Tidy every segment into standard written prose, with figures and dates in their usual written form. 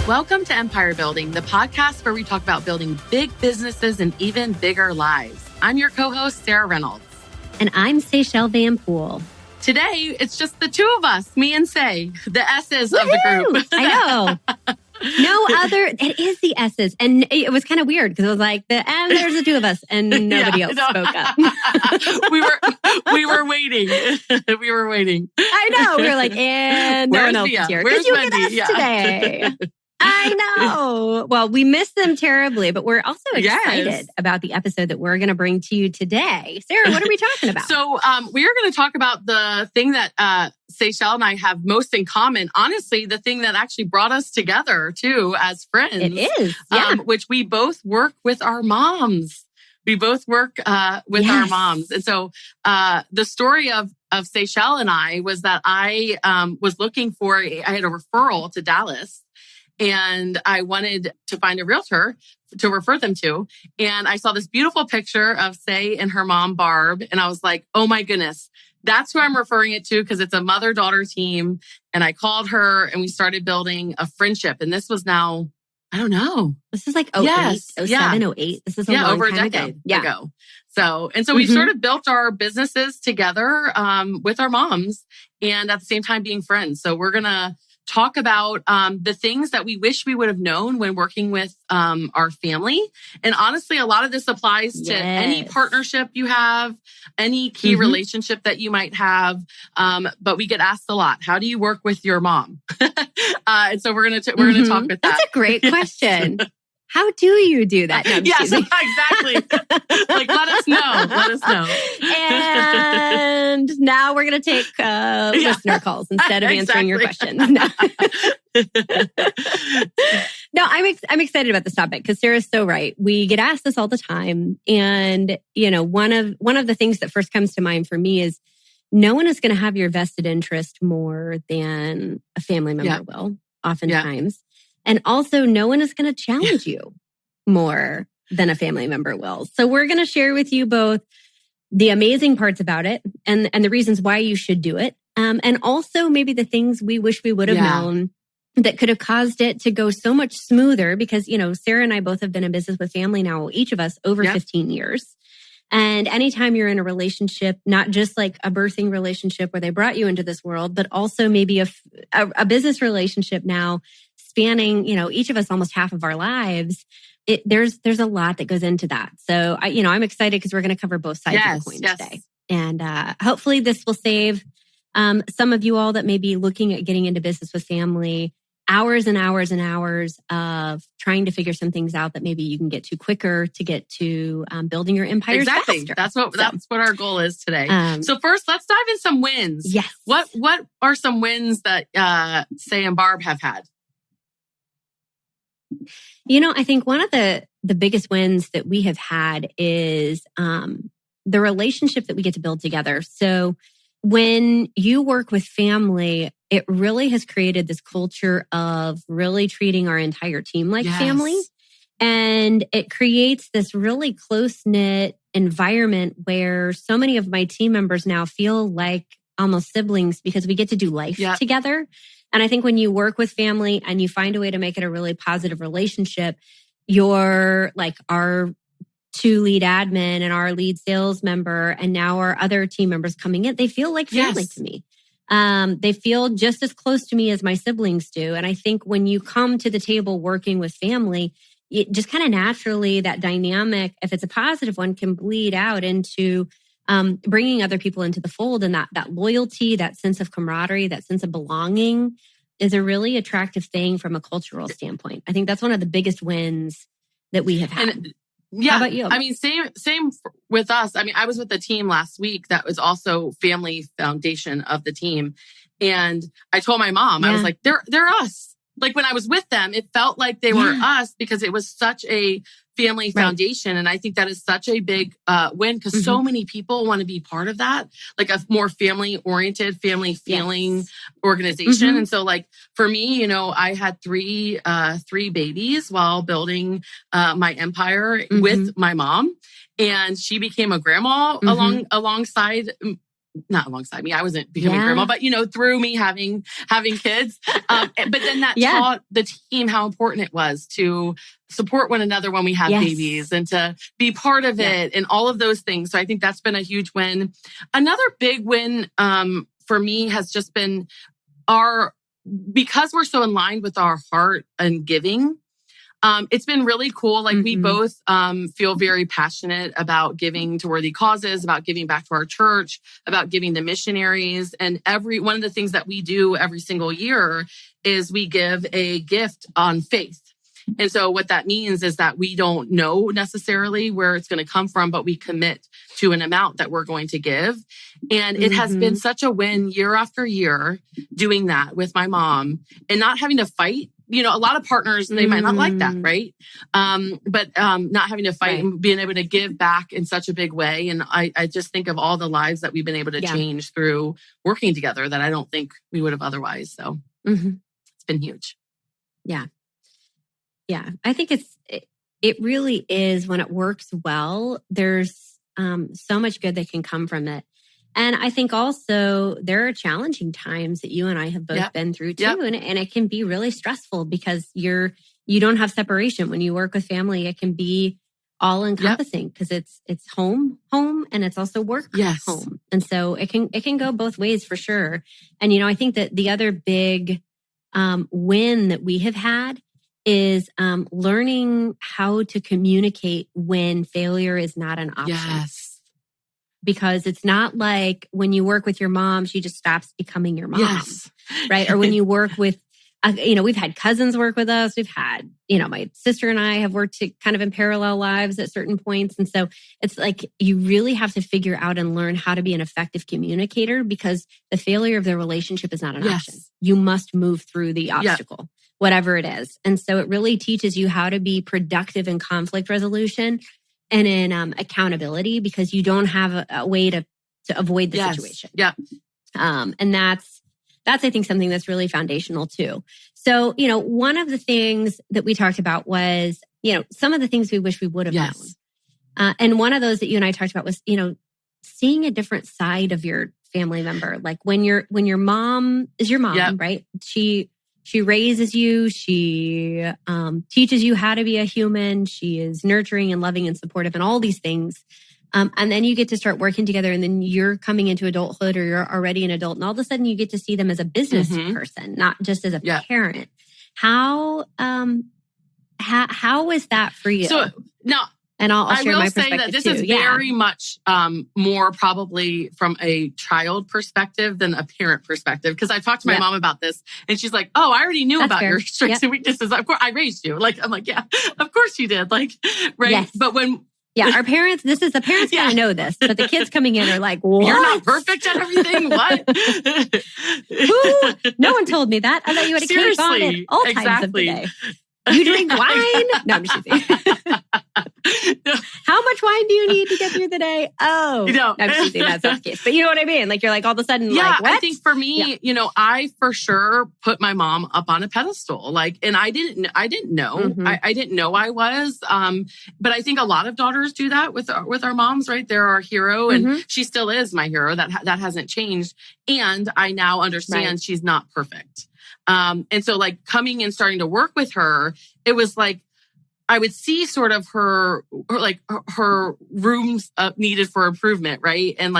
Welcome to Empire Building, the podcast where we talk about building big businesses and even bigger lives. I'm your co-host, Sarah Reynolds. And I'm Seychelle Van Poole. Today, it's just the two of us, me and Say, the S's of the group. I know. No other, it is the S's. And it was kind of weird because it was like, there's the two of us and nobody else spoke up. we were waiting. We were waiting. I know. We were like, and no one else is here. Where's you Wendy? get us today. I know. Well, we miss them terribly, but we're also excited about the episode that we're going to bring to you today. Sarah, what are we talking about? So we are going to talk about the thing that Seychelle and I have most in common. Honestly, the thing that actually brought us together too as friends. It is, yeah. Which we both work with our moms. We both work with our moms. And so the story of Seychelle and I was that I was looking for, I had a referral to Dallas. And I wanted to find a realtor to refer them to. And I saw this beautiful picture of Say and her mom, Barb. And I was like, oh my goodness, that's who I'm referring it to because it's a mother-daughter team. And I called her and we started building a friendship. And this was now, I don't know. This is like 08, 07, 08. This is a long over a time decade ago. So we sort of built our businesses together with our moms and at the same time being friends. So we're going to talk about the things that we wish we would have known when working with our family. And honestly, a lot of this applies to any partnership you have, any key relationship that you might have. But we get asked a lot, how do you work with your mom? And so we're going to talk with that. That's a great question. How do you do that? No, yes, exactly. Like, let us know. And now we're going to take listener calls instead of answering your questions. No, I'm excited about this topic because Sarah's so right. We get asked this all the time. And, you know, one of the things that first comes to mind for me is no one is going to have your vested interest more than a family member will, oftentimes. And also, no one is going to challenge you more than a family member will. So we're going to share with you both the amazing parts about it and the reasons why you should do it. And also maybe the things we wish we would have known that could have caused it to go so much smoother because, you know, Sarah and I both have been in business with family now, each of us over 15 years. And anytime you're in a relationship, not just like a birthing relationship where they brought you into this world, but also maybe a business relationship now spanning, you know, each of us almost half of our lives, there's a lot that goes into that. So, I'm excited because we're going to cover both sides of the coin today. And hopefully this will save some of you all that may be looking at getting into business with family hours and hours and hours of trying to figure some things out that maybe you can get to quicker to get to building your empires faster. That's what our goal is today. So first, let's dive in some wins. Yes. What are some wins that Say and Barb have had? You know, I think one of the biggest wins that we have had is the relationship that we get to build together. So when you work with family, it really has created this culture of really treating our entire team like family. And it creates this really close-knit environment where so many of my team members now feel like almost siblings because we get to do life together. And I think when you work with family and you find a way to make it a really positive relationship, you're like our 2 lead admin and our lead sales member and now our other team members coming in, they feel like family to me. They feel just as close to me as my siblings do. And I think when you come to the table working with family, it just kind of naturally that dynamic, if it's a positive one, can bleed out into bringing other people into the fold, and that loyalty, that sense of camaraderie, that sense of belonging is a really attractive thing from a cultural standpoint. I think that's one of the biggest wins that we have had. And, how about you? I mean, same with us. I mean, I was with the team last week that was also family foundation of the team. And I told my mom, I was like, they're us. Like when I was with them, it felt like they were us because it was such a family foundation. And I think that is such a big win because so many people want to be part of that, like a more family oriented, family feeling organization. And so like for me, you know, I had three babies while building my empire with my mom, and she became a grandma alongside not alongside me. I wasn't becoming grandma, but through me having kids. But then that taught the team how important it was to support one another when we have babies and to be part of it and all of those things. So I think that's been a huge win. Another big win for me has just been because we're so in line with our heart and giving. It's been really cool. Like we both feel very passionate about giving to worthy causes, about giving back to our church, about giving to missionaries. And one of the things that we do every single year is we give a gift on faith. And so what that means is that we don't know necessarily where it's going to come from, but we commit to an amount that we're going to give. And it has been such a win year after year doing that with my mom and not having to fight. A lot of partners, they might not like that, right? But not having to fight and being able to give back in such a big way. And I just think of all the lives that we've been able to change through working together that I don't think we would have otherwise. So it's been huge. Yeah. Yeah. I think it really is when it works well, there's so much good that can come from it. And I think also there are challenging times that you and I have both been through too. And it can be really stressful because you don't have separation. When you work with family, it can be all encompassing because it's home, and it's also work home. And so it can go both ways for sure. And, I think that the other big win that we have had is learning how to communicate when failure is not an option. Yes. Because it's not like when you work with your mom, she just stops becoming your mom, right? Or when you work with, we've had cousins work with us. We've had, my sister and I have worked kind of in parallel lives at certain points. And so it's like you really have to figure out and learn how to be an effective communicator because the failure of the relationship is not an option. You must move through the obstacle, whatever it is. And so it really teaches you how to be productive in conflict resolution and in accountability because you don't have a way to avoid the situation. Yeah. And that's, I think, something that's really foundational too. So, one of the things that we talked about was, some of the things we wish we would have known. And one of those that you and I talked about was, seeing a different side of your family member. Like when your mom is your mom, right? She raises you. She teaches you how to be a human. She is nurturing and loving and supportive and all these things. And then you get to start working together and then you're coming into adulthood or you're already an adult. And all of a sudden you get to see them as a business person, not just as a parent. How was that for you? So now, and I'll share my perspective too. I will say that this is very much more probably from a child perspective than a parent perspective. Because I talked to my mom about this and she's like, oh, I already knew about your strengths and weaknesses. Of course, I raised you. I'm like, yeah, of course you did. Right. Yes. But when... Yeah, our parents, the parents kind of know this, but the kids coming in are like, what? You're not perfect at everything? What? Who? No one told me that. I thought you had a cake on at all times of the day. You drink wine? No, I'm just kidding. How much wine do you need to get through the day? Oh, no, I'm just kidding. That's not the case. But you know what I mean? Like, you're like all of a sudden, like, what? I think for me, I for sure put my mom up on a pedestal. And I didn't know. I didn't know I was. But I think a lot of daughters do that with our moms, right? They're our hero, and she still is my hero. That hasn't changed. And I now understand she's not perfect. And so coming and starting to work with her, it was like, I would see sort of her rooms needed for improvement, right? And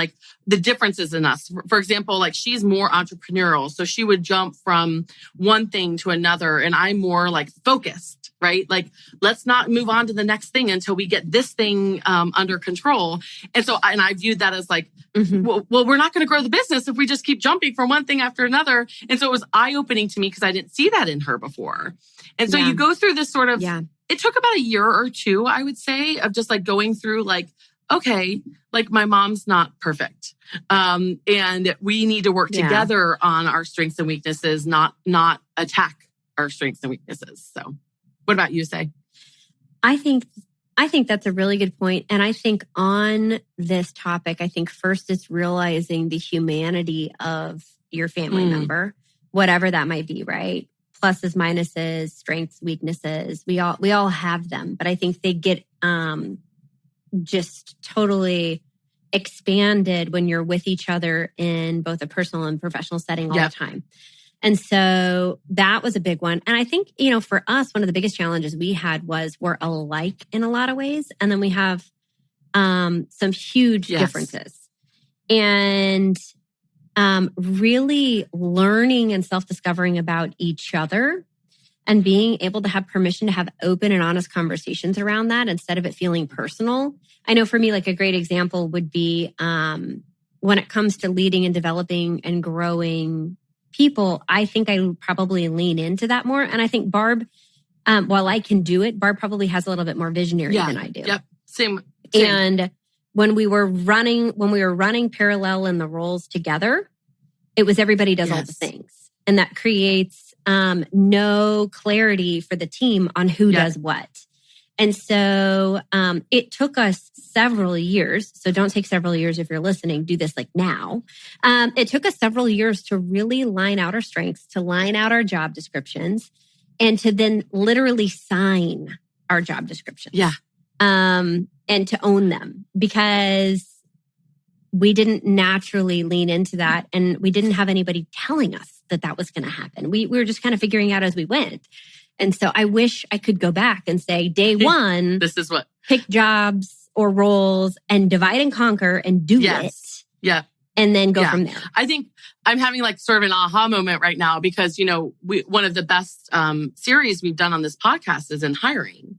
the differences in us. For example, she's more entrepreneurial. So she would jump from one thing to another and I'm more focused, right? Let's not move on to the next thing until we get this thing under control. And so, and I viewed that as well, we're not going to grow the business if we just keep jumping from one thing after another. And so it was eye-opening to me because I didn't see that in her before. And so you go through this sort of, it took about a year or two, I would say, of just going through okay, my mom's not perfect. And we need to work together on our strengths and weaknesses, not attack our strengths and weaknesses. So what about you, Say? I think that's a really good point. And I think on this topic, I think first it's realizing the humanity of your family member, whatever that might be, right? Pluses, minuses, strengths, weaknesses. We all have them, but I think they get just totally expanded when you're with each other in both a personal and professional setting all the time. And so that was a big one. And I think, for us, one of the biggest challenges we had was we're alike in a lot of ways. And then we have some huge differences. And really learning and self-discovering about each other and being able to have permission to have open and honest conversations around that instead of it feeling personal. I know for me, like a great example would be when it comes to leading and developing and growing people, I think I probably lean into that more. And I think Barb, while I can do it, Barb probably has a little bit more visionary than I do. Yep. Same. And when we were running parallel in the roles together, it was everybody does all the things. And that creates no clarity for the team on who does what. And so it took us several years. So don't take several years if you're listening. Do this like now. It took us several years to really line out our strengths, to line out our job descriptions, and to then literally sign our job descriptions. Yeah. And to own them, because we didn't naturally lean into that. And we didn't have anybody telling us that was going to happen. We were just kind of figuring out as we went. And so I wish I could go back and say, day one, this is what, pick jobs or roles and divide and conquer and do it. Yeah. And then go from there. I think I'm having like sort of an aha moment right now because, one of the best series we've done on this podcast is in hiring.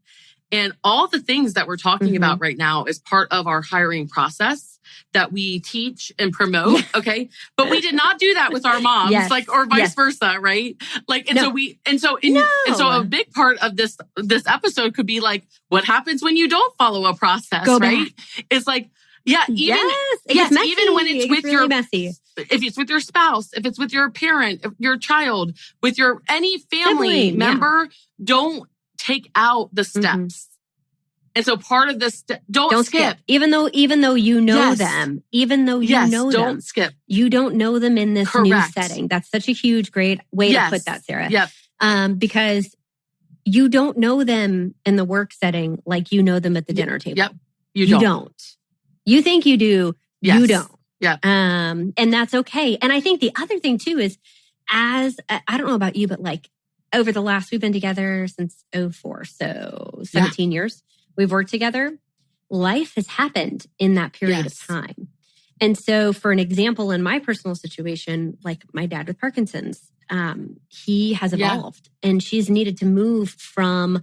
And all the things that we're talking about right now is part of our hiring process that we teach and promote. Okay. But we did not do that with our moms, or vice versa. Right. So a big part of this episode could be like, what happens when you don't follow a process, go right? Back. It's like, even when it's with really messy. If it's with your spouse, if it's with your parent, your child, with your any family member, don't take out the steps. And so part of this, don't skip. Even though you know them, don't skip. You don't know them in this new setting. That's such a huge, great way to put that, Sarah. Yep. Because you don't know them in the work setting like you know them at the dinner table. Yep. You don't. You think you do. Yes. You don't. Yeah. And that's okay. And I think the other thing too is, I don't know about you, but like over the last, we've been together since 2004, so 17 years. We've worked together. Life has happened in that period of time. And so for an example, in my personal situation, like my dad with Parkinson's, he has evolved and she's needed to move from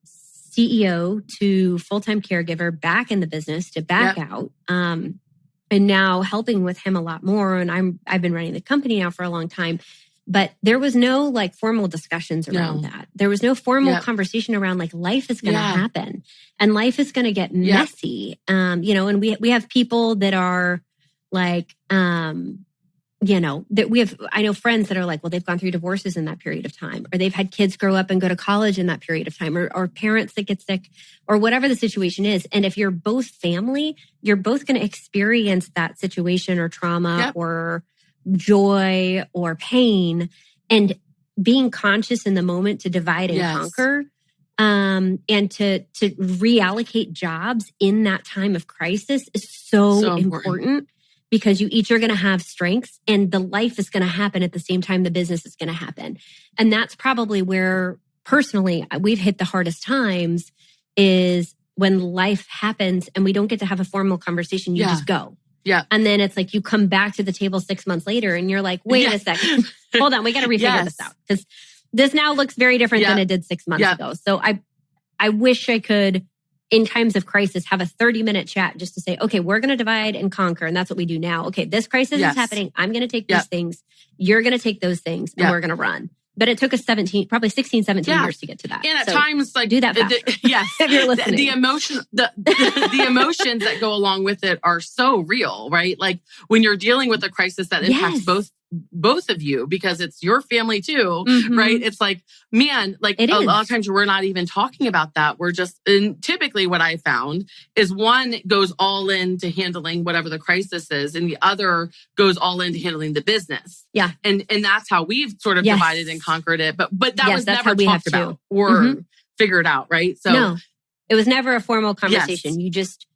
CEO to full-time caregiver back in the business to back out. And now helping with him a lot more. And I've been running the company now for a long time. But there was no like formal discussions around that. There was no formal conversation around like life is going to happen and life is going to get messy. And we have people that are like, that I know friends that are like, well, they've gone through divorces in that period of time, or they've had kids grow up and go to college in that period of time, or parents that get sick, or whatever the situation is. And if you're both family, you're both going to experience that situation or trauma or joy or pain, and being conscious in the moment to divide and conquer, and to reallocate jobs in that time of crisis is so important because you each are going to have strengths and the life is going to happen at the same time the business is going to happen. And that's probably where personally we've hit the hardest times, is when life happens and we don't get to have a formal conversation. You just go. Yeah. And then it's like you come back to the table 6 months later and you're like, wait a second, hold on, we got to refigure this out. Because this now looks very different than it did 6 months ago. So I wish I could, in times of crisis, have a 30-minute chat just to say, okay, we're going to divide and conquer. And that's what we do now. Okay, this crisis is happening. I'm going to take these things. You're going to take those things and we're going to run. But it took us probably 16, 17 years to get to that. And at times, like, do that faster. If you're listening. The emotions that go along with it are so real, right? Like when you're dealing with a crisis that impacts both of you, because it's your family too, right? It's like, man, like a lot of times we're not even talking about that. We're just, and typically what I found is one goes all in to handling whatever the crisis is, and the other goes all in to handling the business. Yeah. And that's how we've sort of divided and conquered it. But that was never talked about or figured out, right? So no, it was never a formal conversation. You just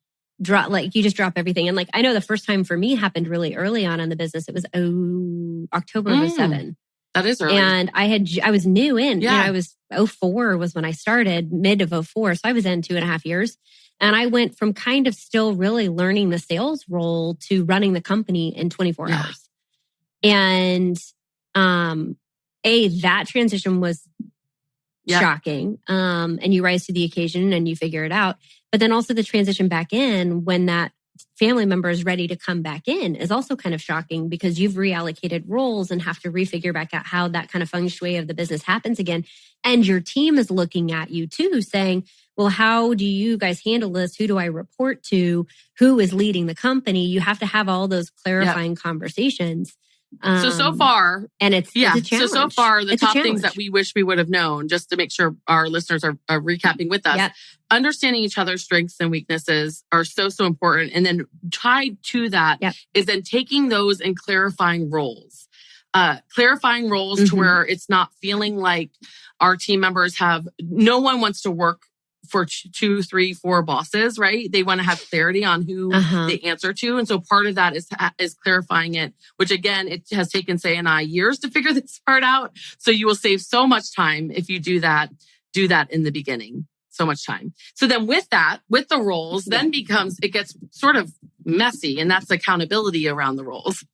you just drop everything. And like, I know the first time for me happened really early on in the business. It was October of 07. That is early. And I was new in, Yeah. I was 04 was when I started, mid of 04. So I was in 2.5 years. And I went from kind of still really learning the sales role to running the company in 24 hours. And that transition was shocking. And you rise to the occasion and you figure it out. But then also the transition back in when that family member is ready to come back in is also kind of shocking because you've reallocated roles and have to refigure back out how that kind of feng shui of the business happens again. And your team is looking at you too, saying, well, how do you guys handle this? Who do I report to? Who is leading the company? You have to have all those clarifying conversations. So far, and it's a challenge. So far, the top things that we wish we would have known, just to make sure our listeners are recapping with us, understanding each other's strengths and weaknesses are so important. And then tied to that is then taking those and clarifying roles. To where it's not feeling like our team members no one wants to work for 2, 3, 4 bosses, right? They want to have clarity on who they answer to. And so part of that is clarifying it, which again, it has taken Say and I years to figure this part out. So you will save so much time if you do that in the beginning. So much time. So then with the roles, then it gets sort of messy, and that's accountability around the roles.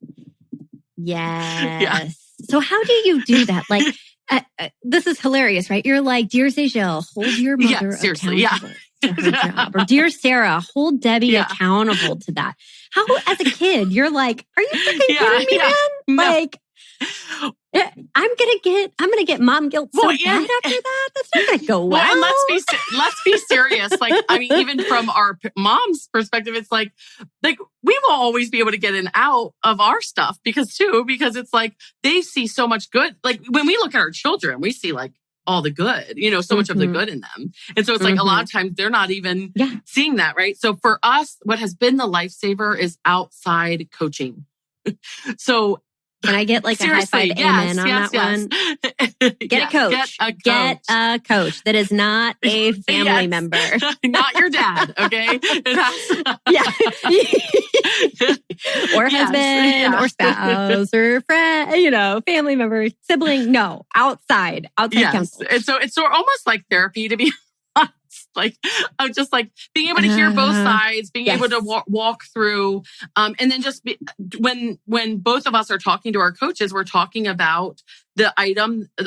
Yes. Yeah. So how do you do that? Like, this is hilarious, right? You're like, dear Seychelle, hold your mother accountable to her job. Or dear Sarah, hold Debbie accountable to that. How, as a kid, you're like, are you freaking kidding me, man? No. Like, I'm gonna get mom guilt so bad after that. That's not gonna go well. And let's be serious. Like, I mean, even from our mom's perspective, it's like we will always be able to get an out of our stuff because it's like they see so much good. Like when we look at our children, we see like all the good, so much of the good in them. And so it's like a lot of times they're not even seeing that, right? So for us, what has been the lifesaver is outside coaching. So can I get like a high five amen on that one? Get a coach. Get a coach that is not a family member. Not your dad, okay? Or husband or spouse or friend, family member, sibling. No, outside counsel. And so it's almost like therapy to be like, I'm just like being able to hear both sides, being able to walk through, and then just when both of us are talking to our coaches, we're talking about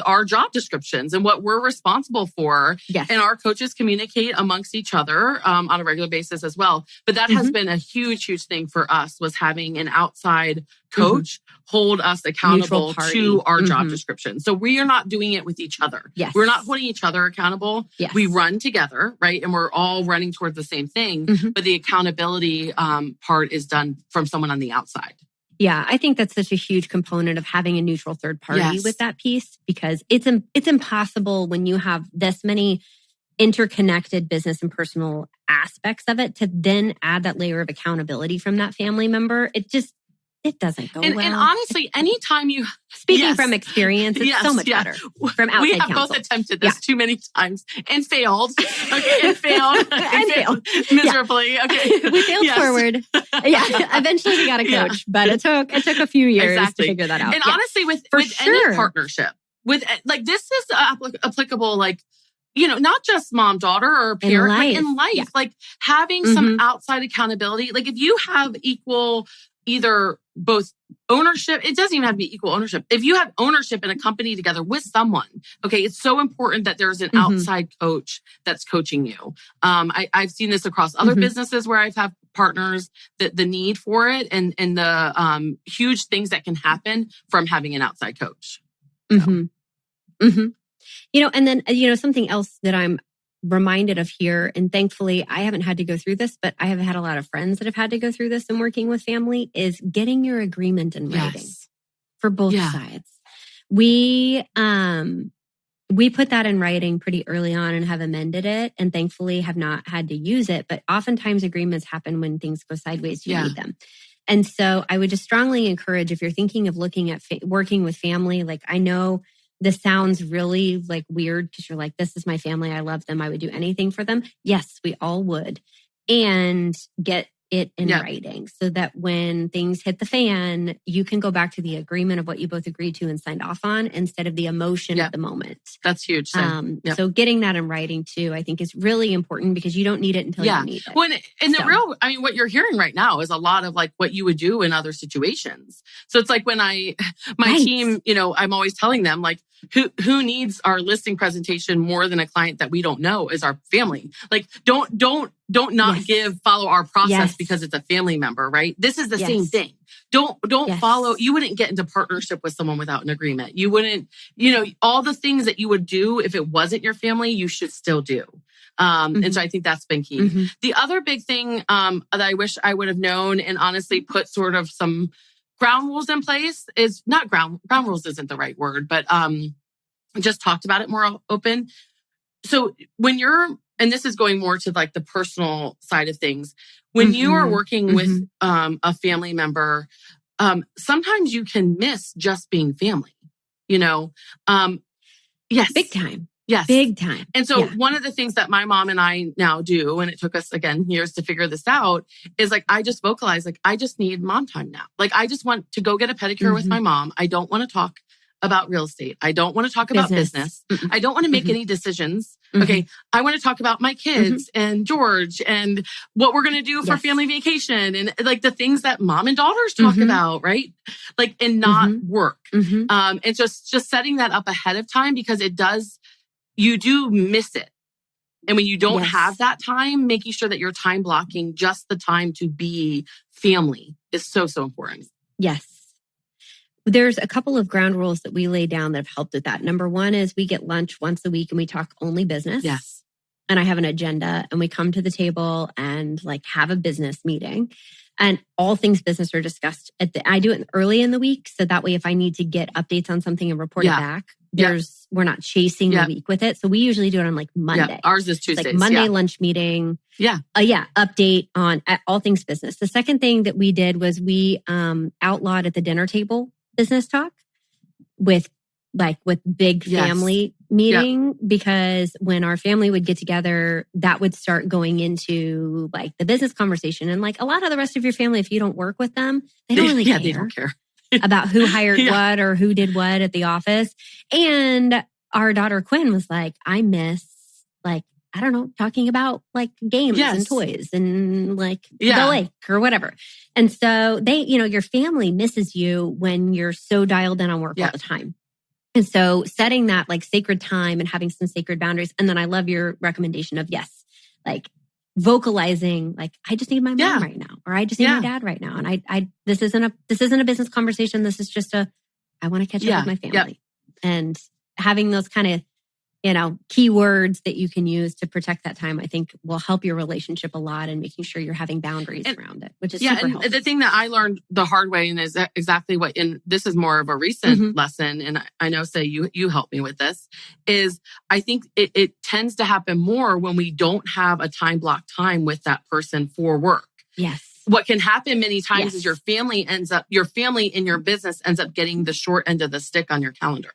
our job descriptions and what we're responsible for. Yes. And our coaches communicate amongst each other on a regular basis as well. But that has been a huge, huge thing for us, was having an outside coach hold us accountable to our job description. So we are not doing it with each other. Yes. We're not holding each other accountable. Yes. We run together, right? And we're all running towards the same thing. But the accountability part is done from someone on the outside. Yeah, I think that's such a huge component of having a neutral third party with that piece, because it's impossible when you have this many interconnected business and personal aspects of it to then add that layer of accountability from that family member. It doesn't go well. And honestly, anytime you... Speaking from experience, it's so much better from outside We have counsel. both attempted this too many times and failed. Okay, and failed miserably. Okay, we failed forward. Eventually we got a coach, but it took a few years to figure that out. And honestly, with any partnership, with like this is applicable, like, not just mom, daughter, or parent, but in life, like having some outside accountability. Like if you have equal, either both ownership, it doesn't even have to be equal ownership. If you have ownership in a company together with someone, okay, it's so important that there's an outside coach that's coaching you. I've seen this across other businesses where I've had partners, the need for it and the huge things that can happen from having an outside coach. And then, something else that I'm reminded of here, and thankfully I haven't had to go through this, but I have had a lot of friends that have had to go through this in working with family, is getting your agreement in writing for both sides. We put that in writing pretty early on and have amended it, and thankfully have not had to use it. But oftentimes agreements happen when things go sideways. You need them. And so I would just strongly encourage, if you're thinking of looking at working with family, like I know this sounds really like weird because you're like, this is my family. I love them. I would do anything for them. Yes, we all would. and get it in writing so that when things hit the fan, you can go back to the agreement of what you both agreed to and signed off on instead of the emotion of the moment. That's huge. So getting that in writing too, I think is really important because you don't need it until you need it. Well, what you're hearing right now is a lot of like what you would do in other situations. So it's like when my team, I'm always telling them like, who needs our listing presentation more than a client that we don't know is our family. Like, don't follow our process because it's a family member, right? This is the same thing. Don't follow. You wouldn't get into partnership with someone without an agreement. You wouldn't, all the things that you would do if it wasn't your family, you should still do. And so I think that's been key. Mm-hmm. The other big thing that I wish I would have known and honestly put sort of some ground rules in place is not ground rules isn't the right word, but just talked about it more open. So when and this is going more to like the personal side of things, when you are working with a family member, sometimes you can miss just being family, yes. Big time. Yes. Big time. And so one of the things that my mom and I now do, and it took us, again, years to figure this out, is like, I just vocalize, like, I just need mom time now. Like, I just want to go get a pedicure with my mom. I don't want to talk about real estate. I don't want to talk about business. I don't want to make any decisions. Okay. I want to talk about my kids and George and what we're going to do for family vacation and like the things that mom and daughters talk about, right? Like, and not work. And just setting that up ahead of time because you do miss it. And when you don't have that time, making sure that you're time blocking just the time to be family is so, so important. Yes. There's a couple of ground rules that we lay down that have helped with that. Number one is we get lunch once a week and we talk only business. Yes. And I have an agenda and we come to the table and like have a business meeting. And all things business are discussed. I do it early in the week. So that way, if I need to get updates on something and report it back, we're not chasing the week with it. So we usually do it on like Monday. Yeah. Ours is Tuesdays. Like Monday lunch meeting. Update on all things business. The second thing that we did was we outlawed at the dinner table business talk with big family meeting because when our family would get together, that would start going into like the business conversation. And like a lot of the rest of your family, if you don't work with them, they don't really care. They don't care. about who hired what or who did what at the office. And our daughter Quinn was like, I miss like, I don't know, talking about like games and toys and like the lake or whatever. And so your family misses you when you're so dialed in on work all the time. And so setting that like sacred time and having some sacred boundaries. And then I love your recommendation of like vocalizing, like, I just need my mom right now, or I just need my dad right now. And this isn't a business conversation. This is just I want to catch up with my family and having those kind of, keywords that you can use to protect that time, I think will help your relationship a lot and making sure you're having boundaries around it, which is super helpful. And the thing that I learned the hard way, and is exactly and this is more of a recent lesson, and I know, say you helped me with this, is I think it tends to happen more when we don't have a time block time with that person for work. Yes. What can happen many times is your family in your business ends up getting the short end of the stick on your calendar.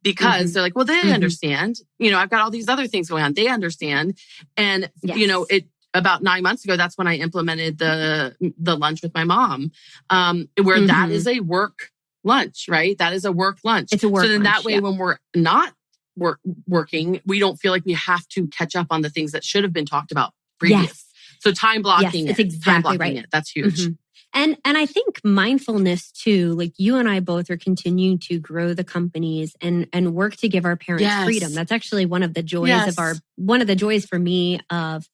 Because they're like, well, they understand, I've got all these other things going on. They understand. And, about 9 months ago, that's when I implemented the lunch with my mom, where that is a work lunch, right? That is a work lunch. It's a work lunch. So then that way, when we're not working, we don't feel like we have to catch up on the things that should have been talked about previous. Yes. So time blocking it's exactly right. That's huge. And I think mindfulness too, like you and I both are continuing to grow the companies and work to give our parents freedom. That's actually one of the joys one of the joys for me of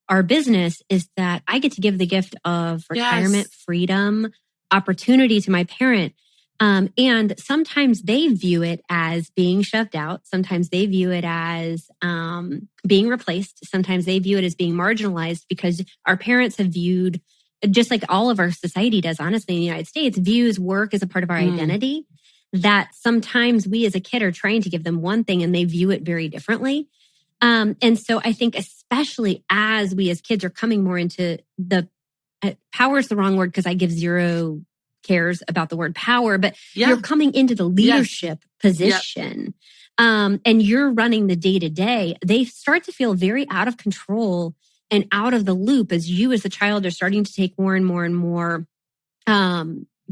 our business is that I get to give the gift of retirement freedom, opportunity to my parent. And sometimes they view it as being shoved out. Sometimes they view it as being replaced. Sometimes they view it as being marginalized because our parents have viewed, just like all of our society does, honestly, in the United States, views work as a part of our identity, that sometimes we as a kid are trying to give them one thing and they view it very differently. And so I think especially as we as kids are coming more into power is the wrong word because I give zero cares about the word power, but you're coming into the leadership position and you're running the day to day, they start to feel very out of control and out of the loop as you as the child are starting to take more and more and more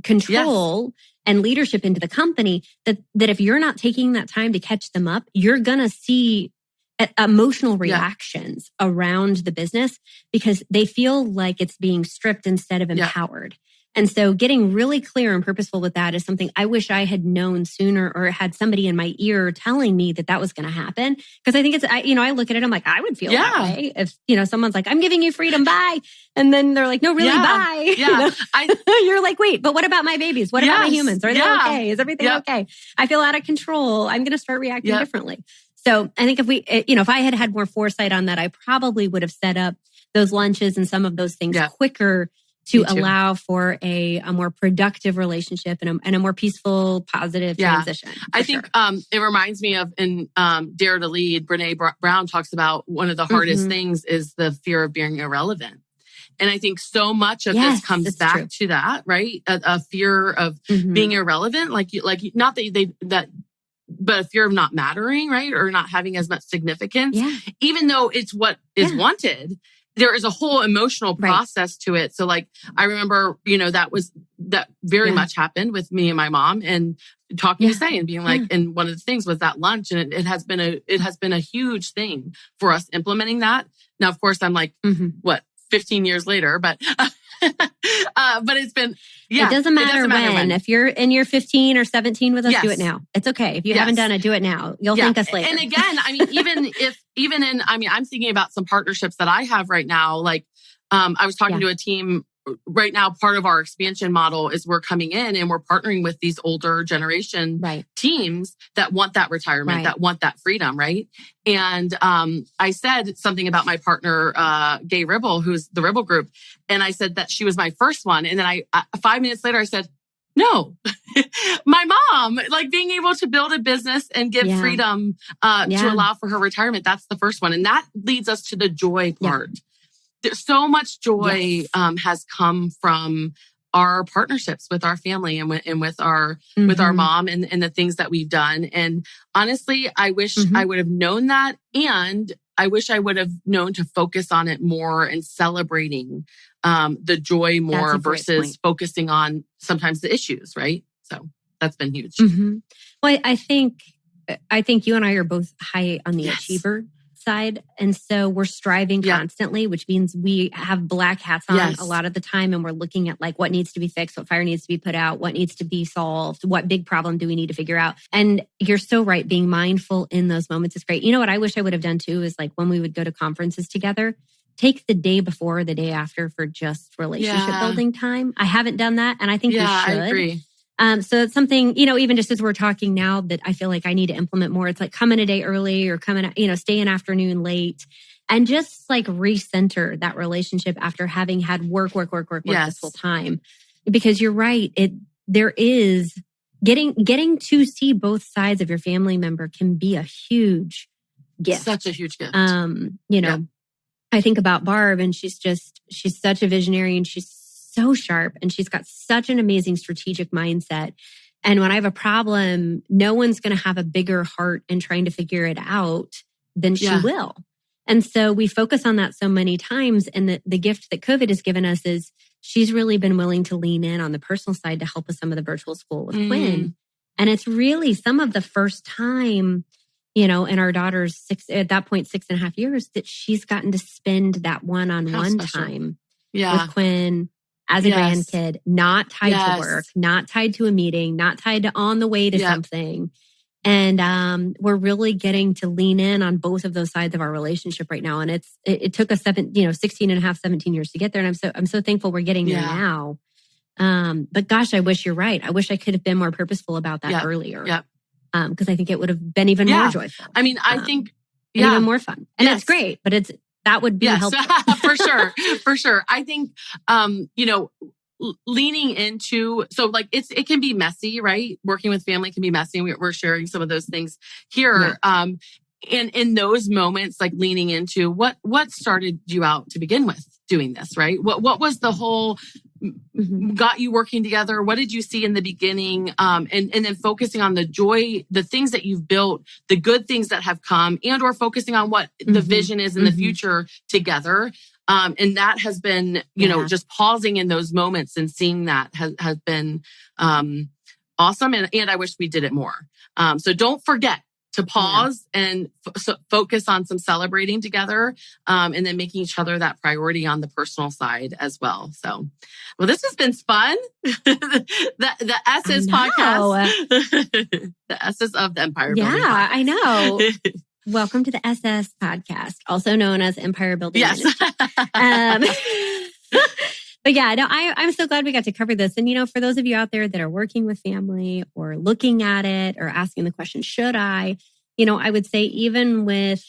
control and leadership into the company, that if you're not taking that time to catch them up, you're going to see emotional reactions around the business because they feel like it's being stripped instead of empowered. And so getting really clear and purposeful with that is something I wish I had known sooner or had somebody in my ear telling me that was going to happen. Because I think it's, I look at it, I'm like, I would feel that way if, someone's like, I'm giving you freedom, bye. And then they're like, no, really, bye. Yeah. You're like, wait, but what about my babies? What about my humans? Are they okay? Is everything okay? I feel out of control. I'm going to start reacting differently. So I think if I had had more foresight on that, I probably would have set up those lunches and some of those things quicker to allow for a more productive relationship and a more peaceful, positive transition. I think it reminds me of in Dare to Lead, Brene Brown talks about one of the hardest things is the fear of being irrelevant. And I think so much of this comes back to that, right? A fear of being irrelevant, not that but a fear of not mattering, right? Or not having as much significance, even though it's what is wanted. There is a whole emotional process to it. So I remember, that very much happened with me and my mom and talking to Say and being like, and one of the things was that lunch. And it has been a huge thing for us implementing that. Now, of course, I'm 15 years later, but it's been, it doesn't matter when. If you're in your 15 or 17 with us, do it now. It's okay. If you haven't done it, do it now. You'll thank us later. And again, I'm thinking about some partnerships that I have right now. I was talking to a team right now. Part of our expansion model is we're coming in and we're partnering with these older generation teams that want that retirement, that want that freedom, right? And I said something about my partner, Gay Ribble, who's the Ribble Group. And I said that she was my first one. And then I 5 minutes later, I said, no, my mom, being able to build a business and give freedom to allow for her retirement. That's the first one. And that leads us to the joy part. There's so much joy has come from our partnerships with our family and with our mom and the things that we've done. And honestly, I wish I would have known that. And I wish I would have known to focus on it more and celebrating the joy more versus focusing on sometimes the issues, right? So that's been huge. Well, I think you and I are both high on the achiever side. And so we're striving constantly, which means we have black hats on a lot of the time. And we're looking at what needs to be fixed, what fire needs to be put out, what needs to be solved, what big problem do we need to figure out. And you're so right. Being mindful in those moments is great. You know what I wish I would have done too is when we would go to conferences together, take the day before or the day after for just relationship building time. I haven't done that. And I think we should. I agree. So it's something, even just as we're talking now that I feel like I need to implement more. It's come in a day early or stay in afternoon late and just recenter that relationship after having had work this whole time. Because you're right. There is getting to see both sides of your family member can be a huge gift. Such a huge gift. I think about Barb and she's such a visionary and she's so sharp and she's got such an amazing strategic mindset. And when I have a problem, no one's going to have a bigger heart in trying to figure it out than she will. And so we focus on that so many times. And the gift that COVID has given us is she's really been willing to lean in on the personal side to help with some of the virtual school with Quinn. And it's really some of the first time, in our daughter's 6.5 years that she's gotten to spend that one-on-one time with Quinn as a grandkid, not tied to work, not tied to a meeting, not tied to on the way to something. And we're really getting to lean in on both of those sides of our relationship right now. And it took us 16 and a half, 17 years to get there. And I'm so thankful we're getting there now. But gosh, I wish you're right. I wish I could have been more purposeful about that earlier. Because I think it would have been even more joyful. I mean, I think even more fun. And it's great, but that would be helpful. For sure. I think, leaning into, it can be messy, right? Working with family can be messy. And we're sharing some of those things here. And in those moments, leaning into what started you out to begin with doing this, right? What was the whole got you working together? What did you see in the beginning? And then focusing on the joy, the things that you've built, the good things that have come, and or focusing on what the vision is in the future together. And that has been, you know, just pausing in those moments and seeing that has been awesome. And I wish we did it more. So don't forget to pause and focus on some celebrating together, and then making each other that priority on the personal side as well. So, well, this has been fun. the S's podcast, the S's of the Empire Building. Yeah, I know. Welcome to the SS podcast, also known as Empire Building. Yes. But yeah, no, I'm so glad we got to cover this. And, you know, for those of you out there that are working with family or looking at it or asking the question, should I? You know, I would say even with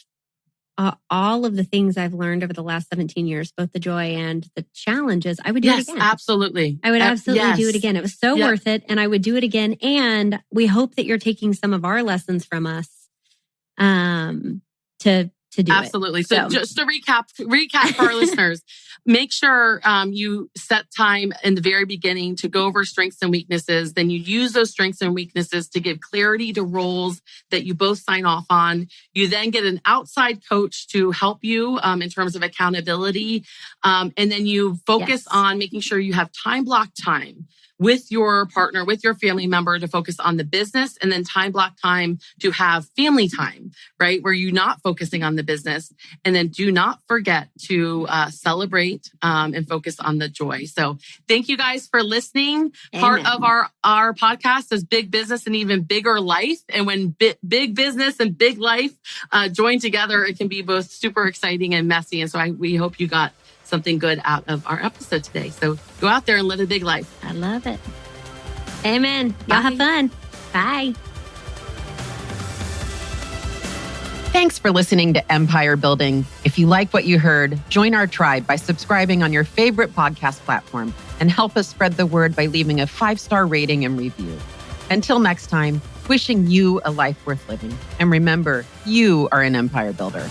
all of the things I've learned over the last 17 years, both the joy and the challenges, I would do it again. Absolutely. I would absolutely do it again. It was so worth it. And I would do it again. And we hope that you're taking some of our lessons from us to do absolutely. it. So just to recap for our listeners, make sure you set time in the very beginning to go over strengths and weaknesses. Then you use those strengths and weaknesses to give clarity to roles that you both sign off on. You then get an outside coach to help you in terms of accountability. And then you focus on making sure you have time block time with your partner, with your family member to focus on the business, and then time block time to have family time, right? Where you're not focusing on the business. And then do not forget to celebrate and focus on the joy. So thank you guys for listening. Amen. Part of our podcast is big business and even bigger life. And when big business and big life join together, it can be both super exciting and messy. And so we hope you got something good out of our episode today. So go out there and live a big life. I love it. Amen. Y'all have fun. Bye. Thanks for listening to Empire Building. If you like what you heard, join our tribe by subscribing on your favorite podcast platform and help us spread the word by leaving a 5-star rating and review. Until next time, wishing you a life worth living. And remember, you are an empire builder.